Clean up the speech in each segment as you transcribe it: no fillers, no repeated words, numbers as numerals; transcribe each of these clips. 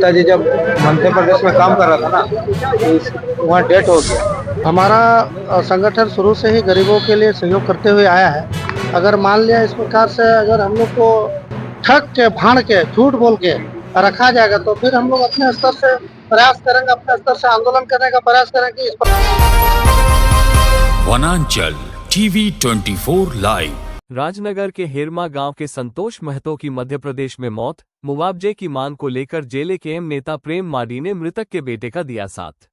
पिताजी जब मध्य प्रदेश में काम कर रहा था ना, तो वहाँ डेथ हो गया। हमारा संगठन शुरू से ही गरीबों के लिए सहयोग करते हुए आया है। अगर मान लिया इस प्रकार से अगर हम लोग को ठग के, भाड़ के, झूठ बोल के रखा जाएगा तो फिर हम लोग अपने स्तर से प्रयास करेंगे, अपने स्तर से आंदोलन करने का प्रयास करेंगे। वनांचल टीवी 24 लाइव। राजनगर के हेरमा गांव के संतोष महतो की मध्य प्रदेश में मौत, मुआवजे की मांग को लेकर जेएलकेएम नेता प्रेम माडी ने मृतक के बेटे का दिया साथ।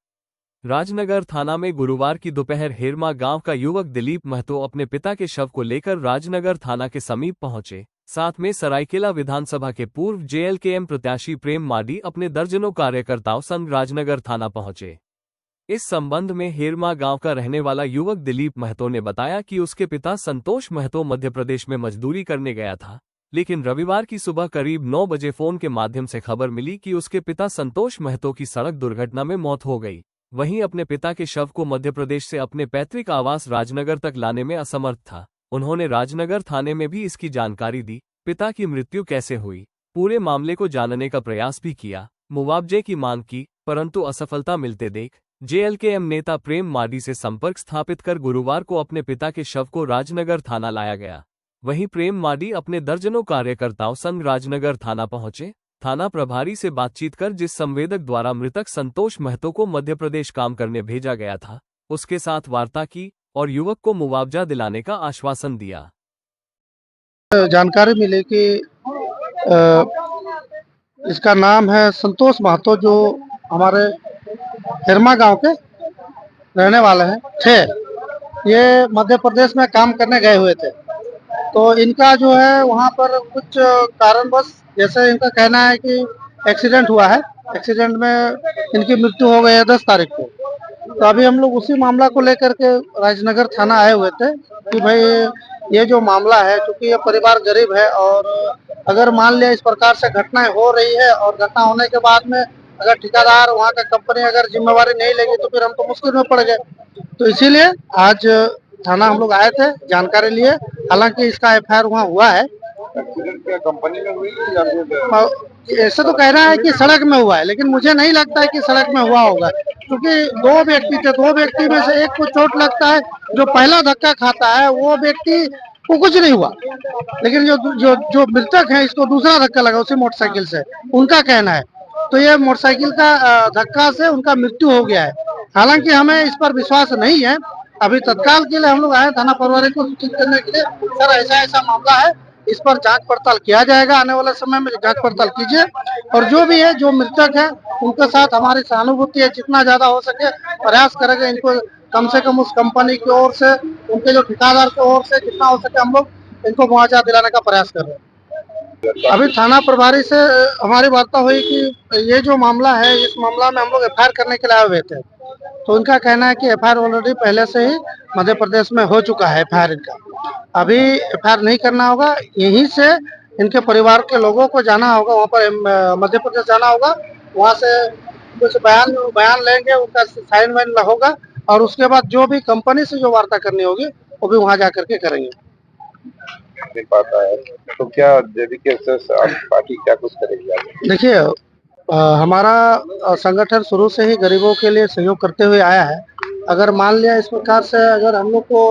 राजनगर थाना में गुरुवार की दोपहर हेरमा गांव का युवक दिलीप महतो अपने पिता के शव को लेकर राजनगर थाना के समीप पहुंचे। साथ में सरायकेला विधानसभा के पूर्व जेएलकेएम प्रत्याशी प्रेम माडी अपने दर्जनों कार्यकर्ताओं संग राजनगर थाना पहुंचे। इस संबंध में हेरमा गांव का रहने वाला युवक दिलीप महतो ने बताया कि उसके पिता संतोष महतो मध्य प्रदेश में मजदूरी करने गया था, लेकिन रविवार की सुबह करीब 9 बजे फोन के माध्यम से खबर मिली कि उसके पिता संतोष महतो की सड़क दुर्घटना में मौत हो गई। वहीं अपने पिता के शव को मध्य प्रदेश से अपने पैतृक आवास राजनगर तक लाने में असमर्थ था। उन्होंने राजनगर थाने में भी इसकी जानकारी दी। पिता की मृत्यु कैसे हुई, पूरे मामले को जानने का प्रयास भी किया, मुआवजे की मांग की, परंतु असफलता मिलते देख जेएलकेएम नेता प्रेम माडी से संपर्क स्थापित कर गुरुवार को अपने पिता के शव को राजनगर थाना लाया गया। वहीं प्रेम माडी अपने दर्जनों कार्यकर्ताओं संग राजनगर थाना पहुंचे। थाना प्रभारी से बातचीत कर जिस संवेदक द्वारा मृतक संतोष महतो को मध्य प्रदेश काम करने भेजा गया था, उसके साथ वार्ता की और युवक को मुआवजा दिलाने का आश्वासन दिया। जानकारी मिली कि इसका नाम है संतोष महतो, जो हमारे हेरमा गांव के रहने वाले थे। ये मध्य प्रदेश में काम करने गए हुए थे, तो इनका जो है वहाँ पर कुछ कारणवश, जैसे इनका कहना है कि एक्सीडेंट हुआ है, एक्सीडेंट में इनकी मृत्यु हो गई है 10 तारीख को। तो अभी हम लोग उसी मामला को लेकर के राजनगर थाना आए हुए थे कि भाई ये जो मामला है, क्योंकि ये परिवार गरीब है और अगर मान लिया इस प्रकार से घटनाएं हो रही है और घटना होने के बाद में अगर ठेकेदार, वहाँ का कंपनी अगर जिम्मेवारी नहीं लेगी तो फिर हम तो मुश्किल में पड़ गए। तो इसीलिए आज थाना हम लोग आए थे, जानकारी लिए। हालांकि इसका एफआईआर वहाँ हुआ है। कंपनी में हुई, ऐसे तो कहना है कि सड़क में हुआ है, लेकिन मुझे नहीं लगता है कि सड़क में हुआ होगा, क्योंकि 2 व्यक्ति थे, 2 व्यक्ति में से एक को चोट लगता है, जो पहला धक्का खाता है वो व्यक्ति को कुछ नहीं हुआ, लेकिन जो मृतक है इसको दूसरा धक्का लगा उसी मोटरसाइकिल से, उनका कहना है। तो ये मोटरसाइकिल का धक्का से उनका मृत्यु हो गया है। हालांकि हमें इस पर विश्वास नहीं है। अभी तत्काल के लिए हम लोग आए थाना प्रभारी को सूचित करने के लिए, सर ऐसा मामला है, इस पर जांच पड़ताल किया जाएगा। आने वाले समय में जांच पड़ताल कीजिए और जो भी है, जो मृतक है उनके साथ हमारी सहानुभूति है, जितना ज्यादा हो सके प्रयास करेंगे इनको कम से कम उस कंपनी की ओर से, उनके जो ठेकेदार की ओर से जितना हो सके हम लोग इनको मुआवजा दिलाने का प्रयास कर रहे हैं। अभी थाना प्रभारी से हमारी वार्ता हुई कि ये जो मामला है, इस मामला में हम लोग एफआईआर करने के लिए आए हुए थे, तो उनका कहना है कि एफआईआर ऑलरेडी पहले से ही मध्य प्रदेश में हो चुका है। एफआईआर इनका अभी एफआईआर नहीं करना होगा, यहीं से इनके परिवार के लोगों को जाना होगा, वहाँ पर मध्य प्रदेश जाना होगा, वहाँ से कुछ बयान लेंगे, उनका साइन वाइन होगा और उसके बाद जो भी कंपनी से जो वार्ता करनी होगी वो भी वहाँ जा करके करेंगे। नहीं पाता है तो क्या जेबीके से पार्टी क्या कुछ करेगी? देखिए, हमारा संगठन शुरू से ही गरीबों के लिए सहयोग करते हुए आया है। अगर मान लिया इस प्रकार से अगर हम लोग को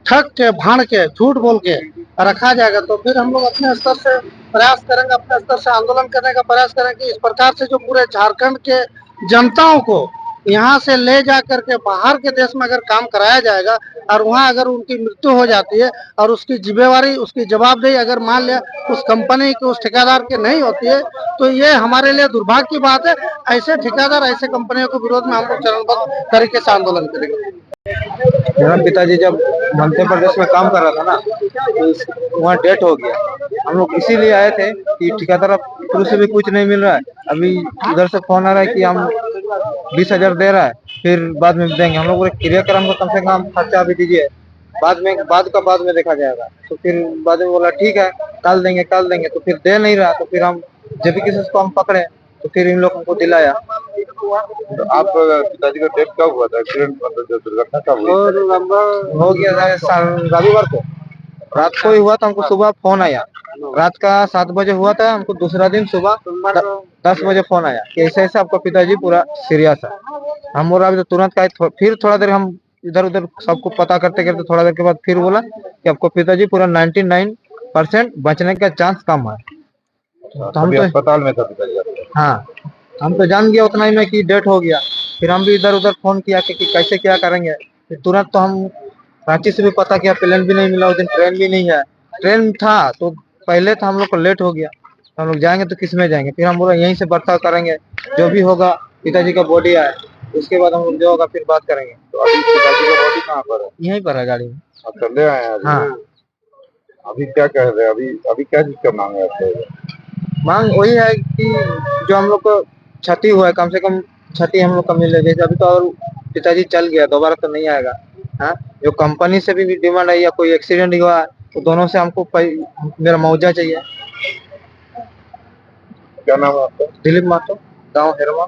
ठग के, भाड़ के, झूठ बोल के रखा जाएगा तो फिर हम लोग अपने स्तर से प्रयास करेंगे, अपने स्तर से आंदोलन करने का प्रयास करेंगे। इस प्रकार से जो पूरे झारखंड के जनताओं को यहाँ से ले जा करके बाहर के देश में अगर काम कराया जाएगा और वहाँ अगर उनकी मृत्यु हो जाती है और उसकी जिम्मेवारी, उसकी जवाबदेही अगर मान लिया उस कंपनी के, उस ठेकेदार के नहीं होती है, तो ये हमारे लिए दुर्भाग्य की बात है। ऐसे ठेकेदार, ऐसे कंपनियों के विरोध में हम लोग चरणबद्ध तरीके से आंदोलन करेंगे। मेरा पिताजी जब मध्य प्रदेश में काम कर रहा था ना, तो वहाँ डेथ हो गया। हम लोग इसीलिए आए थे कि ठेकेदार शुरू से भी कुछ नहीं मिल रहा है, अभी इधर से फोन आ रहा है कि हम 20,000 दे रहा है, फिर बाद में देंगे। हम लोग क्रियाक्रम को कम से कम खर्चा भी दीजिए, बाद में देखा जाएगा। तो फिर बाद में बोला ठीक है कल देंगे, तो फिर दे नहीं रहा, तो फिर हम जब भी किसी को हम पकड़े तो फिर इन लोगों को दिलाया। तो आप पिताजी का डेथ कब हुआ था? एक्सीडेंट जो दुर्घटना कब हुई? हो गया रविवार को रात को ही हुआ था। हमको सुबह फोन आया रात का 7 बजे हुआ था, हमको दूसरा दिन सुबह 10 बजे फोन आया कि ऐसा ऐसा आपका पिताजी पूरा सीरियस है। हम बोला अभी तो तुरंत का फिर थोड़ा देर हम इधर उधर सबको पता करते करते थोड़ा देर के बाद फिर बोला कि आपको पिताजी पूरा 99% बचने का चांस कम है। तो हम अभी तो अस्पताल में था पिताजी आपके? हाँ, हम तो जान गया उतना ही में कि डेथ हो गया। फिर हम भी इधर उधर फोन किया कि कैसे क्या करेंगे। फिर तुरंत तो हम रांची से भी पता किया, प्लेन भी नहीं मिला उस दिन, ट्रेन भी नहीं है। ट्रेन था तो पहले था, हम लोग को लेट हो गया, तो हम लोग जाएंगे तो किस में जाएंगे। फिर हम बोला यहीं से बर्ताव करेंगे, जो भी होगा पिताजी का बॉडी आए उसके बाद हम लोग जो होगा फिर बात करेंगे। तो अभी पिताजी का बॉडी कहाँ पर है? यहीं पर है गाड़ी में। आप चले आए हैं अभी? हाँ, अभी क्या कह रहे हैं? अभी अभी क्या चीज का मांग है आपको? मांग वही है कि जो हम लोग को क्षति हुआ है कम से कम क्षति हम लोग का मिले। जैसे अभी तो और पिताजी चल गया, दोबारा तो नहीं आएगा। हाँ, जो कंपनी से भी डिमांड है या कोई एक्सीडेंट हुआ तो दोनों से हमको मेरा मुआवजा चाहिए। क्या नाम है आपका? दिलीप माथुर, गाँव हेरमा।